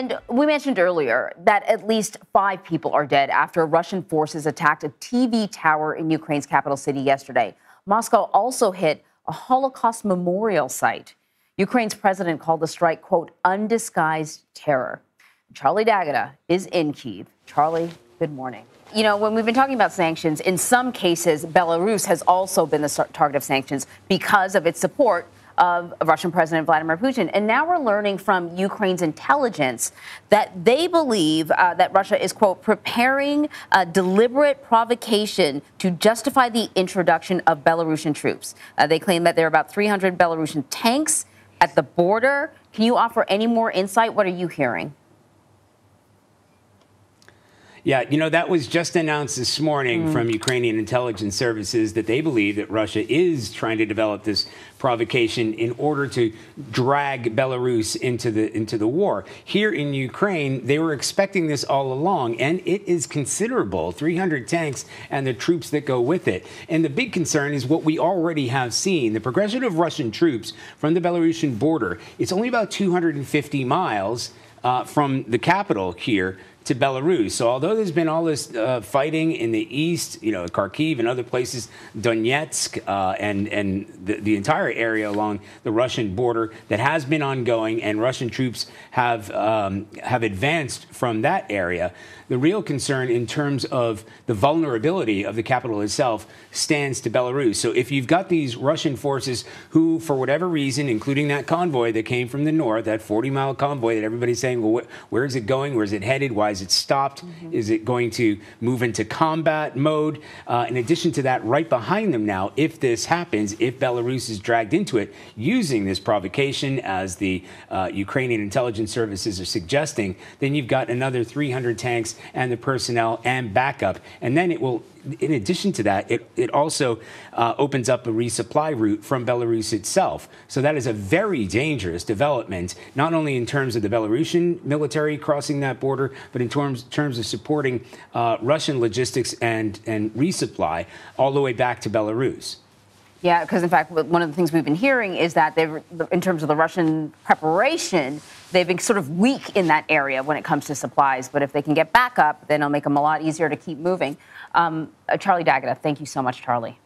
And we mentioned earlier that at least 5 people are dead after Russian forces attacked a TV tower in Ukraine's capital city yesterday. Moscow also hit a Holocaust memorial site. Ukraine's president called the strike, quote, undisguised terror. Charlie D'Agata is in Kyiv. Charlie, good morning. You know, when we've been talking about sanctions, in some cases, Belarus has also been the target of sanctions because of its support of Russian President Vladimir Putin. And now we're learning from Ukraine's intelligence that they believe that Russia is, quote, preparing a deliberate provocation to justify the introduction of Belarusian troops. They claim that there are about 300 Belarusian tanks at the border. Can you offer any more insight? What are you hearing? Yeah, you know, that was just announced this morning from Ukrainian intelligence services that they believe that Russia is trying to develop this provocation in order to drag Belarus into the war. Here in Ukraine, they were expecting this all along, and it is considerable, 300 tanks and the troops that go with it. And the big concern is what we already have seen. The progression of Russian troops from the Belarusian border, it's only about 250 miles from the capital here to Belarus. So although there's been all this fighting in the east, you know, Kyiv and other places, Donetsk and the entire area along the Russian border that has been ongoing, and Russian troops have advanced from that area, the real concern in terms of the vulnerability of the capital itself stands to Belarus. So if you've got these Russian forces who, for whatever reason, including that convoy that came from the north, that 40-mile convoy that everybody's saying, well, where is it going? Where is it headed? Why is it stopped? Is it going to move into combat mode? In addition to that, right behind them now, if this happens, if Belarus is dragged into it, using this provocation, as the Ukrainian intelligence services are suggesting, then you've got another 300 tanks and the personnel and backup. And then it will, in addition to that, it also opens up a resupply route from Belarus itself. So that is a very dangerous development, not only in terms of the Belarusian military crossing that border, but in terms of supporting Russian logistics and resupply all the way back to Belarus. Yeah, because in fact, one of the things we've been hearing is that in terms of the Russian preparation, they've been sort of weak in that area when it comes to supplies. But if they can get back up, then it'll make them a lot easier to keep moving. Charlie D'Agata, thank you so much, Charlie.